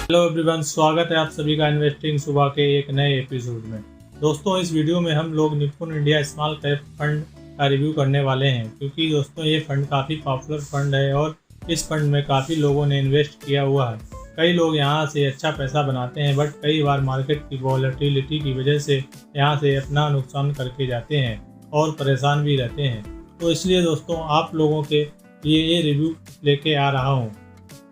Hello everyone, स्वागत है आप सभी का इन्वेस्टिंग सुबह के एक नए एपिसोड में। दोस्तों, इस वीडियो में हम लोग निपुण इंडिया स्मॉल कैप फंड का रिव्यू करने वाले हैं, क्योंकि दोस्तों ये फंड काफ़ी पॉपुलर फंड है और इस फंड में काफ़ी लोगों ने इन्वेस्ट किया हुआ है। कई लोग यहाँ से अच्छा पैसा बनाते हैं, बट कई बार मार्केट की वॉलेटिलिटी की वजह से यहाँ से अपना नुकसान करके जाते हैं और परेशान भी रहते हैं। तो इसलिए दोस्तों आप लोगों के लिए ये रिव्यू लेके आ रहा हूँ।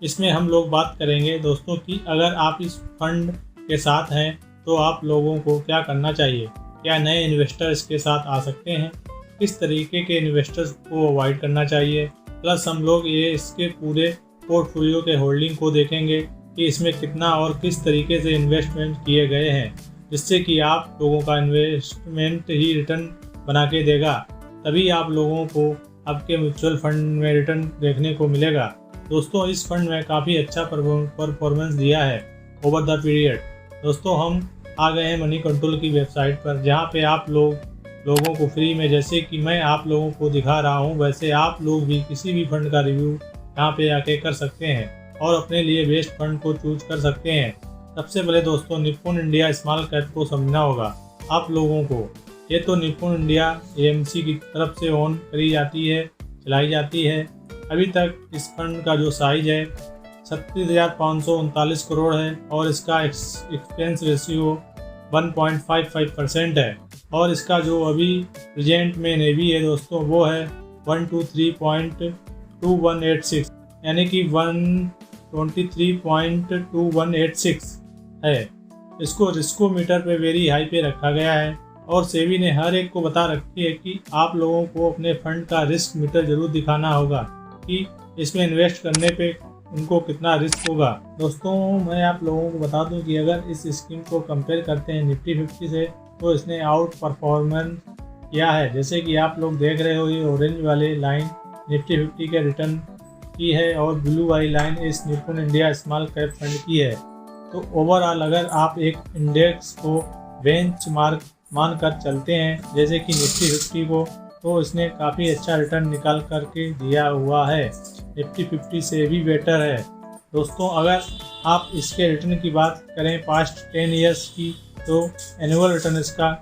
इसमें हम लोग बात करेंगे दोस्तों कि अगर आप इस फंड के साथ हैं तो आप लोगों को क्या करना चाहिए, क्या नए इन्वेस्टर इसके साथ आ सकते हैं, किस तरीके के इन्वेस्टर्स को अवॉइड करना चाहिए, प्लस हम लोग ये इसके पूरे पोर्टफोलियो के होल्डिंग को देखेंगे कि इसमें कितना और किस तरीके से इन्वेस्टमेंट किए गए हैं, जिससे कि आप लोगों का इन्वेस्टमेंट ही रिटर्न बना के देगा, तभी आप लोगों को आपके म्यूचुअल फंड में रिटर्न देखने को मिलेगा। दोस्तों, इस फंड में काफ़ी अच्छा परफॉर्मेंस दिया है ओवर द पीरियड। दोस्तों, हम आ गए हैं मनी कंट्रोल की वेबसाइट पर, जहां पे आप लोगों को फ्री में, जैसे कि मैं आप लोगों को दिखा रहा हूं, वैसे आप लोग भी किसी भी फंड का रिव्यू यहां पे आके कर सकते हैं और अपने लिए बेस्ट फंड को चूज कर सकते हैं। सबसे पहले दोस्तों निपुण इंडिया स्मॉल कैप को समझना होगा आप लोगों को। ये तो निपुण इंडिया AMC की तरफ से ऑन करी जाती है, चलाई जाती है। अभी तक इस फंड का जो साइज है 37,539 करोड़ है और इसका एक्सपेंस रेशियो 1.55% है और इसका जो अभी प्रेजेंट में नेवी है दोस्तों वो है 123.2186, यानी कि 123.2186 है। इसको रिस्कोमीटर पे वेरी हाई पे रखा गया है और सेबी ने हर एक को बता रखी है कि आप लोगों को अपने फंड का रिस्क मीटर जरूर दिखाना होगा कि इसमें इन्वेस्ट करने पे उनको कितना रिस्क होगा। दोस्तों, मैं आप लोगों को बता दूं कि अगर इस स्कीम को कंपेयर करते हैं निफ्टी 50 से, तो इसने आउट परफॉर्मेंस किया है। जैसे कि आप लोग देख रहे हो, ये ऑरेंज वाली लाइन निफ्टी 50 के रिटर्न की है और ब्लू वाली लाइन इस निपुण इंडिया स्मॉल कैप फंड की है। तो ओवरऑल अगर आप एक इंडेक्स को बेंचमार्क मानकर चलते हैं, जैसे कि निफ्टी 50 को, तो इसने काफ़ी अच्छा रिटर्न निकाल करके दिया हुआ है। निफ्टी 50 से भी बेटर है। दोस्तों, अगर आप इसके रिटर्न की बात करें पास्ट 10 ईयर्स की, तो एनुअल रिटर्न इसका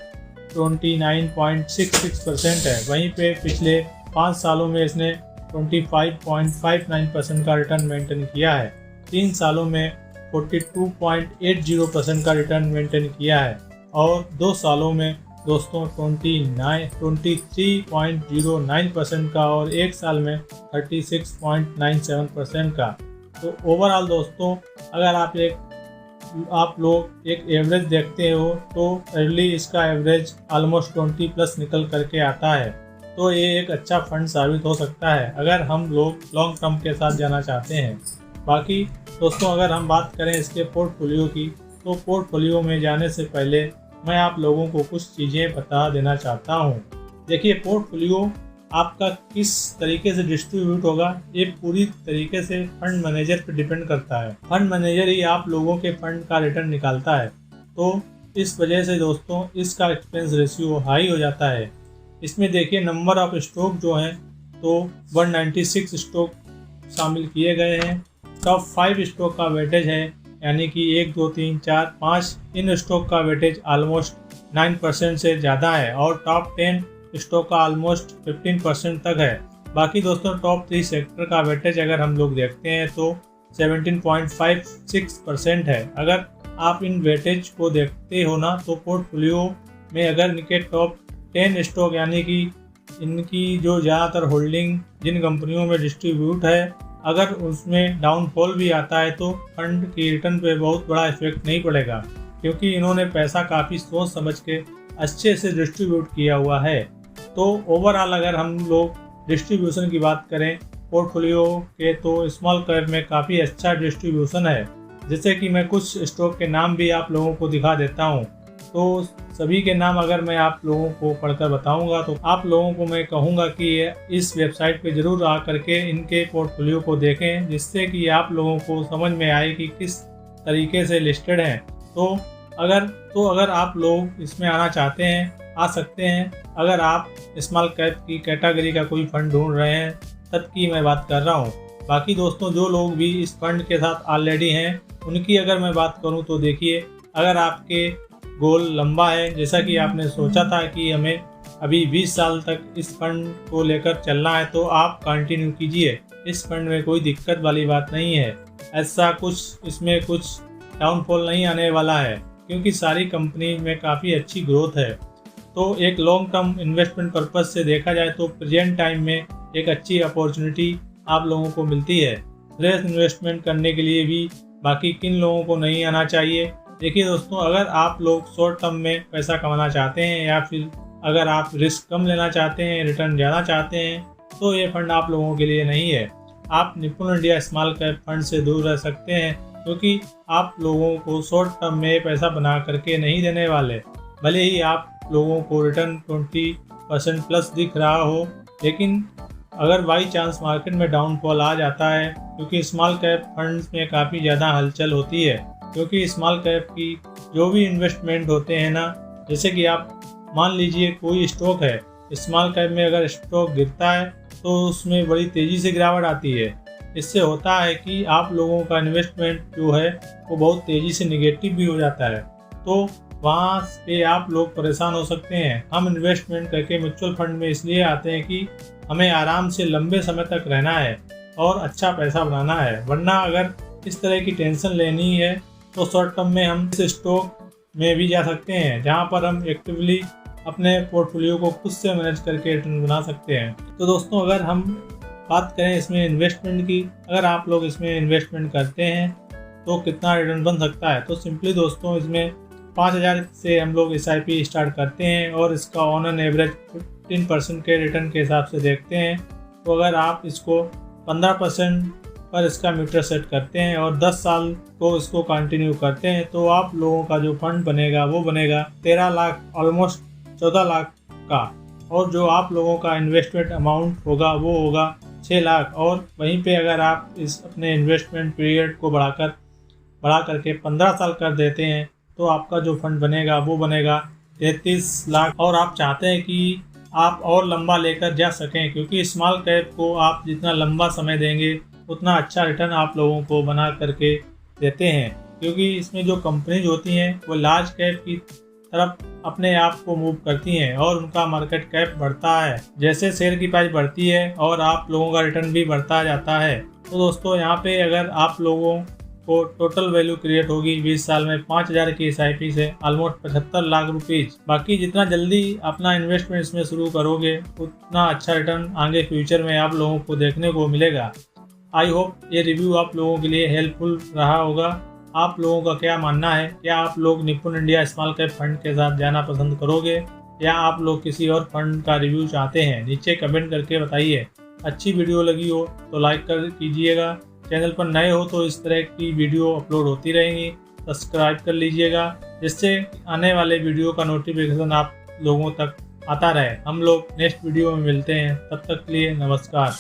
29.66% है। वहीं पे पिछले 5 सालों में इसने 25.59% का रिटर्न मेंटेन किया है। 3 सालों में 42.80% का रिटर्न मेंटेन किया है और 2 सालों में दोस्तों 23.09% का और 1 साल में 36.97% का। तो ओवरऑल दोस्तों, अगर आप लोग एक एवरेज देखते हो तो अर्ली इसका एवरेज ऑलमोस्ट 20 प्लस निकल करके आता है। तो ये एक अच्छा फंड साबित हो सकता है अगर हम लोग लॉन्ग टर्म के साथ जाना चाहते हैं। बाकी दोस्तों, अगर हम बात करें इसके पोर्टफोलियो की, तो पोर्टफोलियो में जाने से पहले मैं आप लोगों को कुछ चीज़ें बता देना चाहता हूं। देखिए, पोर्टफोलियो आपका किस तरीके से डिस्ट्रीब्यूट होगा, ये पूरी तरीके से फंड मैनेजर पर डिपेंड करता है। फंड मैनेजर ही आप लोगों के फंड का रिटर्न निकालता है, तो इस वजह से दोस्तों इसका एक्सपेंस रेशियो हाई हो जाता है। इसमें देखिए, नंबर ऑफ स्टॉक जो हैं तो 196 स्टॉक शामिल किए गए हैं। टॉप 5 स्टॉक का वेटेज है, यानी कि 1, 2, 3, 4, 5 इन स्टॉक का वेटेज ऑलमोस्ट 9% से ज़्यादा है और टॉप 10 स्टॉक का ऑलमोस्ट 15% तक है। बाकी दोस्तों, टॉप 3 सेक्टर का वेटेज अगर हम लोग देखते हैं तो 17.56% है। अगर आप इन वेटेज को देखते हो ना, तो पोर्टफोलियो में अगर इनके टॉप 10 स्टॉक, यानी कि इनकी जो ज़्यादातर होल्डिंग जिन कंपनियों में डिस्ट्रीब्यूट है, अगर उसमें डाउनफॉल भी आता है तो फंड की रिटर्न पे बहुत बड़ा इफेक्ट नहीं पड़ेगा, क्योंकि इन्होंने पैसा काफ़ी सोच समझ के अच्छे से डिस्ट्रीब्यूट किया हुआ है। तो ओवरऑल अगर हम लोग डिस्ट्रीब्यूशन की बात करें पोर्टफोलियो के, तो स्मॉल कैप में काफ़ी अच्छा डिस्ट्रीब्यूशन है। जैसे कि मैं कुछ स्टॉक के नाम भी आप लोगों को दिखा देता हूँ। तो सभी के नाम अगर मैं आप लोगों को पढ़कर बताऊंगा तो आप लोगों को मैं कहूँगा कि इस वेबसाइट पे ज़रूर आ करके इनके पोर्टफोलियो को देखें, जिससे कि आप लोगों को समझ में आए कि किस तरीके से लिस्टेड हैं। तो अगर आप लोग इसमें आना चाहते हैं, आ सकते हैं। अगर आप स्मॉल कैप की कैटेगरी का कोई फंड ढूंढ रहे हैं, तब की मैं बात कर रहा हूँ। बाकी दोस्तों जो लोग भी इस फंड के साथ ऑलरेडी हैं उनकी अगर मैं बात करूं तो देखिए, अगर आपके गोल लंबा है, जैसा कि आपने सोचा था कि हमें अभी 20 साल तक इस फंड को लेकर चलना है, तो आप कंटिन्यू कीजिए। इस फंड में कोई दिक्कत वाली बात नहीं है, ऐसा कुछ इसमें कुछ डाउनफॉल नहीं आने वाला है, क्योंकि सारी कंपनी में काफ़ी अच्छी ग्रोथ है। तो एक लॉन्ग टर्म इन्वेस्टमेंट पर्पज़ से देखा जाए तो प्रेजेंट टाइम में एक अच्छी अपॉर्चुनिटी आप लोगों को मिलती है। फ्रेश इन्वेस्टमेंट करने के लिए भी बाकी किन लोगों को नहीं आना चाहिए। देखिए दोस्तों, अगर आप लोग शॉर्ट टर्म में पैसा कमाना चाहते हैं या फिर अगर आप रिस्क कम लेना चाहते हैं, रिटर्न ज़्यादा चाहते हैं, तो ये फंड आप लोगों के लिए नहीं है। आप निपुण इंडिया स्मॉल कैप फंड से दूर रह सकते हैं, क्योंकि आप लोगों को शॉर्ट टर्म में पैसा बना करके नहीं देने वाले। भले ही आप लोगों को रिटर्न 20% प्लस दिख रहा हो, लेकिन अगर बाई चांस मार्केट में डाउनफॉल आ जाता है, क्योंकि स्मॉल कैप फंड्स में काफ़ी ज़्यादा हलचल होती है, क्योंकि स्मॉल कैप की जो भी इन्वेस्टमेंट होते हैं ना, जैसे कि आप मान लीजिए कोई स्टॉक है, स्मॉल कैप में अगर स्टॉक गिरता है तो उसमें बड़ी तेज़ी से गिरावट आती है। इससे होता है कि आप लोगों का इन्वेस्टमेंट जो है वो बहुत तेज़ी से निगेटिव भी हो जाता है, तो वहाँ पे आप लोग परेशान हो सकते हैं। हम इन्वेस्टमेंट करके म्यूचुअल फंड में इसलिए आते हैं कि हमें आराम से लंबे समय तक रहना है और अच्छा पैसा बनाना है, वरना अगर इस तरह की टेंशन लेनी है तो शॉर्ट टर्म में हम इस स्टॉक में भी जा सकते हैं, जहाँ पर हम एक्टिवली अपने पोर्टफोलियो को खुद से मैनेज करके रिटर्न बना सकते हैं। तो दोस्तों, अगर हम बात करें इसमें इन्वेस्टमेंट की, अगर आप लोग इसमें इन्वेस्टमेंट करते हैं तो कितना रिटर्न बन सकता है, तो सिंपली दोस्तों इसमें 5000 से हम लोग SIP स्टार्ट करते हैं और इसका ऑन एन एवरेज 15% के रिटर्न के हिसाब से देखते हैं। तो अगर आप इसको 15% पर इसका मीटर सेट करते हैं और 10 साल को इसको कंटिन्यू करते हैं, तो आप लोगों का जो फंड बनेगा वो बनेगा 13 लाख, ऑलमोस्ट 14 लाख का, और जो आप लोगों का इन्वेस्टमेंट अमाउंट होगा वो होगा 6 लाख। और वहीं पे अगर आप इस अपने इन्वेस्टमेंट पीरियड को बढ़ा करके 15 साल कर देते हैं, तो आपका जो फंड बनेगा वो बनेगा 33 लाख। और आप चाहते हैं कि आप और लंबा लेकर जा सकें, क्योंकि स्मॉल कैप को आप जितना लंबा समय देंगे उतना अच्छा रिटर्न आप लोगों को बना करके देते हैं, क्योंकि इसमें जो कंपनीज होती हैं वो लार्ज कैप की तरफ अपने आप को मूव करती हैं और उनका मार्केट कैप बढ़ता है। जैसे शेयर की प्राइस बढ़ती है और आप लोगों का रिटर्न भी बढ़ता जाता है। तो दोस्तों, यहाँ पे अगर आप लोगों को टोटल वैल्यू क्रिएट होगी 20 साल में 5000 की SIP से ऑलमोस्ट 75 लाख रुपीज़। बाकी जितना जल्दी अपना इन्वेस्टमेंट इसमें शुरू करोगे उतना अच्छा रिटर्न आगे फ्यूचर में आप लोगों को देखने को मिलेगा। आई होप ये रिव्यू आप लोगों के लिए हेल्पफुल रहा होगा। आप लोगों का क्या मानना है? क्या आप लोग निपुण इंडिया स्मॉल कैप फंड के साथ जाना पसंद करोगे या आप लोग किसी और फंड का रिव्यू चाहते हैं? नीचे कमेंट करके बताइए। अच्छी वीडियो लगी हो तो लाइक कर कीजिएगा। चैनल पर नए हो तो इस तरह की वीडियो अपलोड होती रहेंगी, सब्सक्राइब कर लीजिएगा, जिससे आने वाले वीडियो का नोटिफिकेशन आप लोगों तक आता रहे। हम लोग नेक्स्ट वीडियो में मिलते हैं, तब तक के लिए नमस्कार।